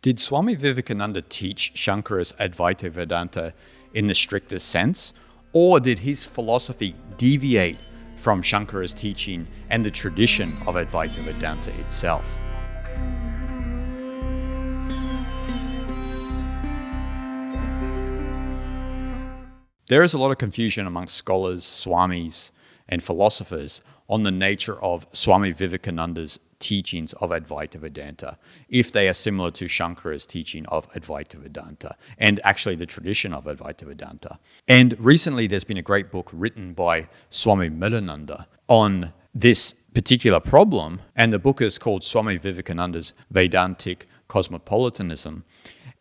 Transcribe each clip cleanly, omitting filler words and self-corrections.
Did Swami Vivekananda teach Shankara's Advaita Vedanta in the strictest sense, or did his philosophy deviate from Shankara's teaching and the tradition of Advaita Vedanta itself? There is a lot of confusion amongst scholars, swamis, and philosophers on the nature of Swami Vivekananda's teachings of Advaita Vedanta, if they are similar to Shankara's teaching of Advaita Vedanta, and actually the tradition of Advaita Vedanta. And recently there's been a great book written by Swami Vivekananda on this particular problem, and the book is called Swami Vivekananda's Vedantic Cosmopolitanism.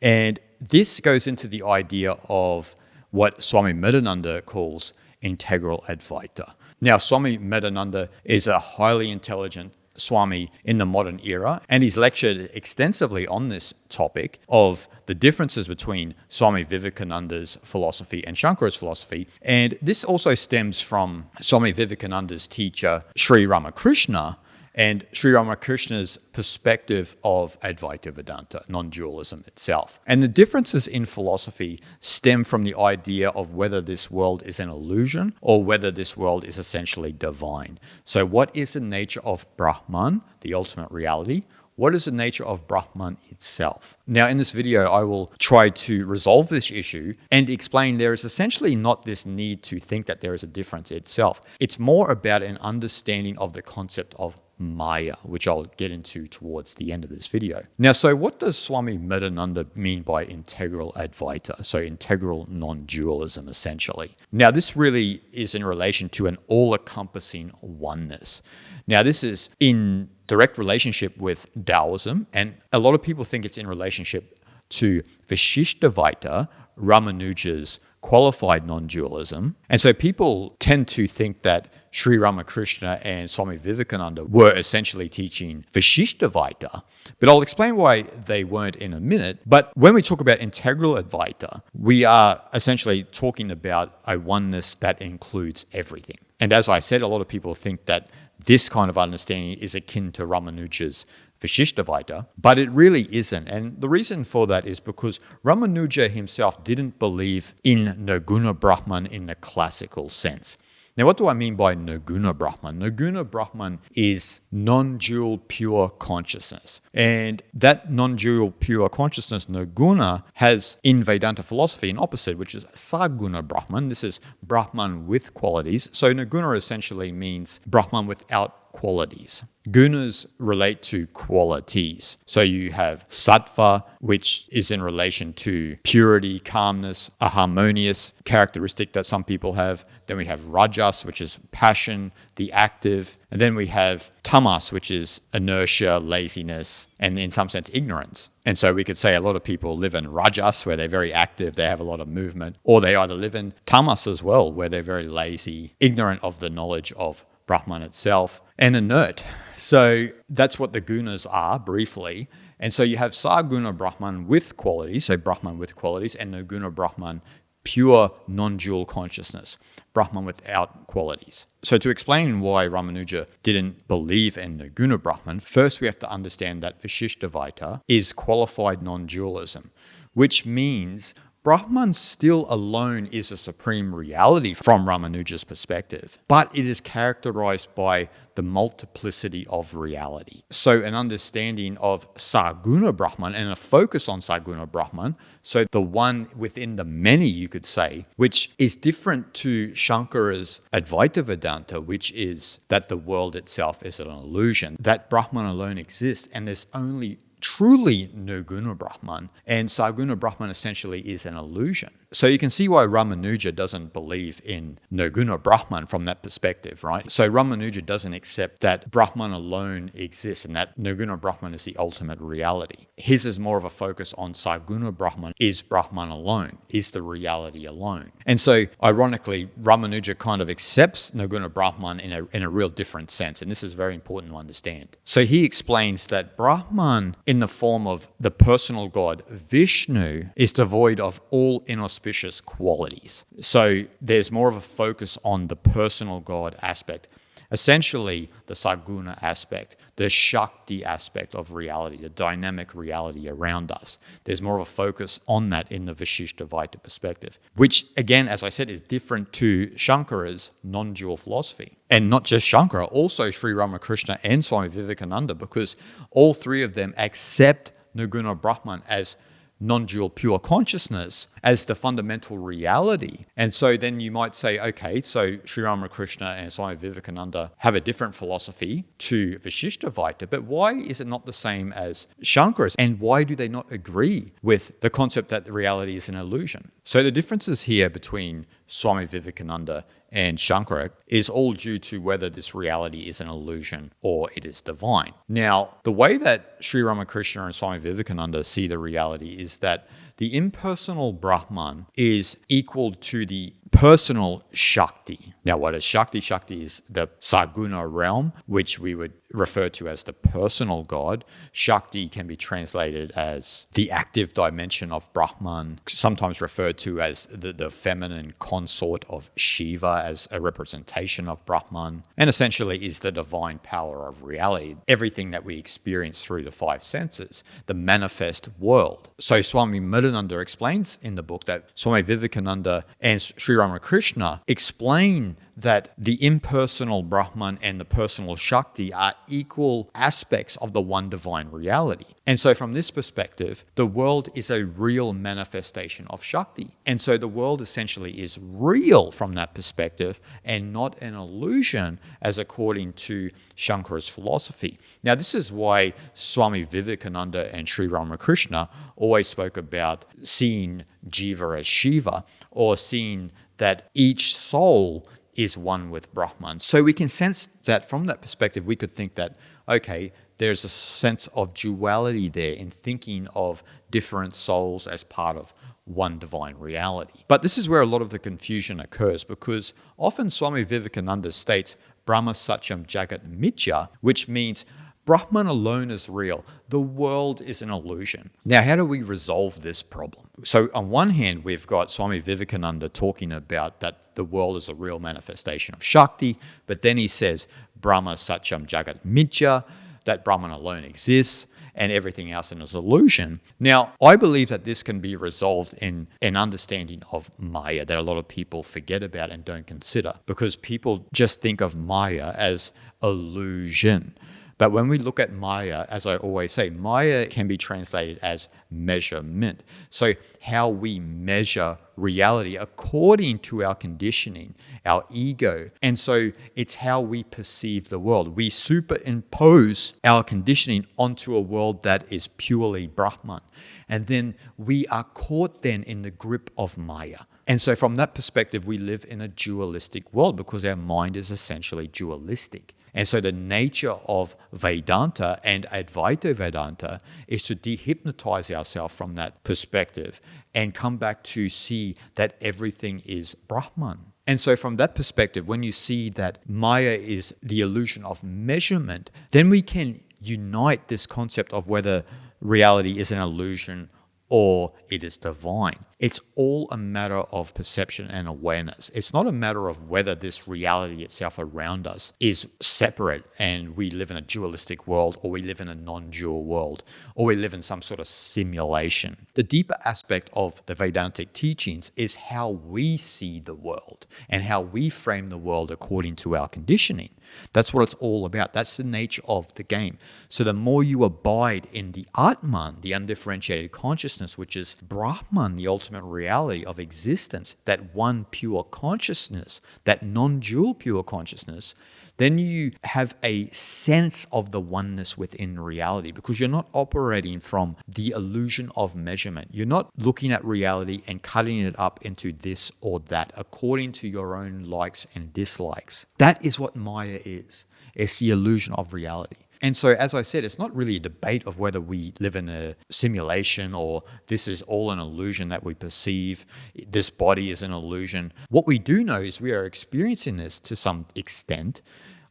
And this goes into the idea of what Swami Vivekananda calls integral Advaita. Now, Swami Vivekananda is a highly intelligent Swami in the modern era, and he's lectured extensively on this topic of the differences between Swami Vivekananda's philosophy and Shankara's philosophy. And this also stems from Swami Vivekananda's teacher, Sri Ramakrishna, and Sri Ramakrishna's perspective of Advaita Vedanta, non-dualism itself. And the differences in philosophy stem from the idea of whether this world is an illusion or whether this world is essentially divine. So what is the nature of Brahman, the ultimate reality? What is the nature of Brahman itself? Now, in this video, I will try to resolve this issue and explain there is essentially not this need to think that there is a difference itself. It's more about an understanding of the concept of Maya, which I'll get into towards the end of this video. Now, so what does Swami Vivekananda mean by integral Advaita? So integral non-dualism, essentially. Now, this really is in relation to an all-encompassing oneness. Now, this is in direct relationship with Taoism, and a lot of people think it's in relationship to Vishishtadvaita, Ramanuja's qualified non-dualism. And so people tend to think that Sri Ramakrishna and Swami Vivekananda were essentially teaching Vishishtadvaita, but I'll explain why they weren't in a minute. But when we talk about integral Advaita, we are essentially talking about a oneness that includes everything. And as I said, a lot of people think that this kind of understanding is akin to Ramanuja's Vishishtadvaita, but it really isn't. And the reason for that is because Ramanuja himself didn't believe in Nirguna Brahman in the classical sense. Now, what do I mean by Nirguna Brahman? Nirguna Brahman is non-dual pure consciousness. And that non-dual pure consciousness, Nirguna, has in Vedanta philosophy an opposite, which is Saguna Brahman. This is Brahman with qualities. So Nirguna essentially means Brahman without qualities. Gunas relate to qualities. So you have sattva, which is in relation to purity, calmness, a harmonious characteristic that some people have. Then we have rajas, which is passion, the active. And then we have tamas, which is inertia, laziness, and in some sense, ignorance. And so we could say a lot of people live in rajas, where they're very active, they have a lot of movement, or they either live in tamas as well, where they're very lazy, ignorant of the knowledge of Brahman itself, and inert. So that's what the gunas are, briefly. And so you have Saguna Brahman with qualities, so Brahman with qualities, and Nirguna Brahman, pure non-dual consciousness, Brahman without qualities. So to explain why Ramanuja didn't believe in Nirguna Brahman, first we have to understand that Vishishtadvaita is qualified non-dualism, which means Brahman still alone is a supreme reality from Ramanuja's perspective, but it is characterized by the multiplicity of reality. So an understanding of Saguna Brahman and a focus on Saguna Brahman, so the one within the many, you could say, which is different to Shankara's Advaita Vedanta, which is that the world itself is an illusion, that Brahman alone exists, and there's only truly Nirguna Brahman, and Saguna Brahman essentially is an illusion. So you can see why Ramanuja doesn't believe in Nirguna Brahman from that perspective, right? So Ramanuja doesn't accept that Brahman alone exists and that Nirguna Brahman is the ultimate reality. His is more of a focus on Saguna Brahman, is Brahman alone, is the reality alone. And so ironically, Ramanuja kind of accepts Nirguna Brahman in a real different sense, and this is very important to understand. So he explains that Brahman in the form of the personal God, Vishnu, is devoid of all inauspicious qualities. So there's more of a focus on the personal God aspect, essentially the Saguna aspect, the Shakti aspect of reality, the dynamic reality around us. There's more of a focus on that in the Vishishtadvaita perspective, which again, as I said, is different to Shankara's non-dual philosophy. And not just Shankara, also Sri Ramakrishna and Swami Vivekananda, because all three of them accept Nirguna Brahman as non-dual pure consciousness as the fundamental reality. And so then you might say, okay, so Sri Ramakrishna and Swami Vivekananda have a different philosophy to Vishishtadvaita, but why is it not the same as Shankara's? And why do they not agree with the concept that the reality is an illusion? So the differences here between Swami Vivekananda and Shankara is all due to whether this reality is an illusion or it is divine. Now, the way that Sri Ramakrishna and Swami Vivekananda see the reality is that the impersonal Brahman is equal to the personal Shakti. Now, what is Shakti? Shakti is the Saguna realm, which we would refer to as the personal God. Shakti can be translated as the active dimension of Brahman, sometimes referred to as the feminine consort of Shiva as a representation of Brahman, and essentially is the divine power of reality, everything that we experience through the five senses, the manifest world. So Swami Mirananda explains in the book that Swami Vivekananda and Sri Ramakrishna explain that the impersonal Brahman and the personal Shakti are equal aspects of the one divine reality. And so from this perspective, the world is a real manifestation of Shakti. And so the world essentially is real from that perspective and not an illusion, as according to Shankara's philosophy. Now, this is why Swami Vivekananda and Sri Ramakrishna always spoke about seeing Jiva as Shiva, or seeing that each soul is one with Brahman. So we can sense that from that perspective, we could think that, okay, there's a sense of duality there in thinking of different souls as part of one divine reality. But this is where a lot of the confusion occurs, because often Swami Vivekananda states Brahma Satyam Jagat Mithya, which means Brahman alone is real. The world is an illusion. Now, how do we resolve this problem? So on one hand, we've got Swami Vivekananda talking about that the world is a real manifestation of Shakti, but then he says Brahma Satyam Jagat Mithya, that Brahman alone exists, and everything else is an illusion. Now, I believe that this can be resolved in an understanding of Maya that a lot of people forget about and don't consider, because people just think of Maya as illusion. But when we look at Maya, as I always say, Maya can be translated as measurement. So how we measure reality according to our conditioning, our ego. And so it's how we perceive the world. We superimpose our conditioning onto a world that is purely Brahman. And then we are caught then in the grip of Maya. And so from that perspective, we live in a dualistic world because our mind is essentially dualistic. And so the nature of Vedanta and Advaita Vedanta is to dehypnotize ourselves from that perspective and come back to see that everything is Brahman. And so from that perspective, when you see that Maya is the illusion of measurement, then we can unite this concept of whether reality is an illusion or it is divine. It's all a matter of perception and awareness. It's not a matter of whether this reality itself around us is separate and we live in a dualistic world, or we live in a non-dual world, or we live in some sort of simulation. The deeper aspect of the Vedantic teachings is how we see the world and how we frame the world according to our conditioning. That's what it's all about. That's the nature of the game. So the more you abide in the Atman, the undifferentiated consciousness, which is Brahman, the ultimate reality of existence, that one pure consciousness, that non-dual pure consciousness, then you have a sense of the oneness within reality, because you're not operating from the illusion of measurement. You're not looking at reality and cutting it up into this or that according to your own likes and dislikes. That is what Maya is. It's the illusion of reality. And so, as I said, it's not really a debate of whether we live in a simulation or this is all an illusion that we perceive, this body is an illusion. What we do know is we are experiencing this to some extent,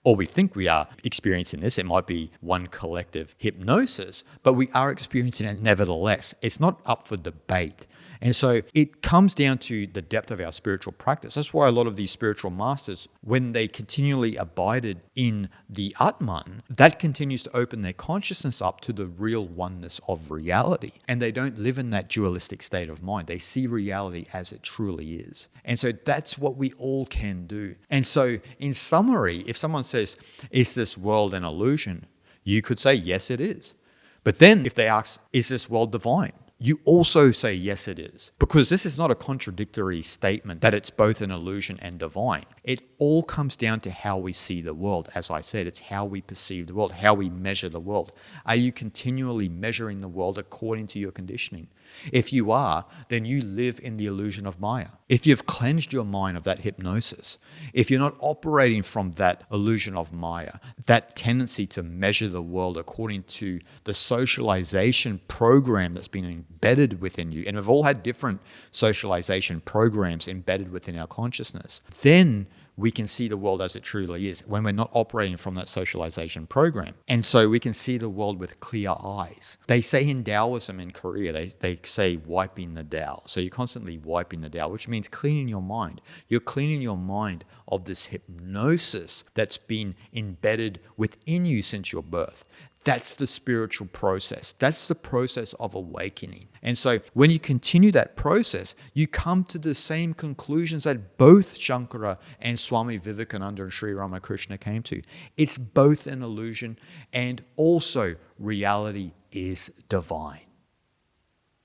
or we think we are experiencing this. It might be one collective hypnosis, but we are experiencing it nevertheless. It's not up for debate. And so it comes down to the depth of our spiritual practice. That's why a lot of these spiritual masters, when they continually abided in the Atman, that continues to open their consciousness up to the real oneness of reality. And they don't live in that dualistic state of mind. They see reality as it truly is. And so that's what we all can do. And so in summary, if someone says, is this world an illusion? You could say, yes, it is. But then if they ask, is this world divine? You also say, yes, it is. Because this is not a contradictory statement that it's both an illusion and divine. It all comes down to how we see the world. As I said, it's how we perceive the world, how we measure the world. Are you continually measuring the world according to your conditioning? If you are, then you live in the illusion of Maya. If you've cleansed your mind of that hypnosis, if you're not operating from that illusion of Maya, that tendency to measure the world according to the socialization program that's been embedded within you, and we've all had different socialization programs embedded within our consciousness, then we can see the world as it truly is when we're not operating from that socialization program. And so we can see the world with clear eyes. They say in Taoism in Korea, they say wiping the Tao. So you're constantly wiping the Tao, which means cleaning your mind. You're cleaning your mind of this hypnosis that's been embedded within you since your birth. That's the spiritual process. That's the process of awakening. And so when you continue that process, you come to the same conclusions that both Shankara and Swami Vivekananda and Sri Ramakrishna came to. It's both an illusion and also reality is divine.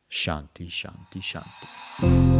Shanti, Shanti, Shanti.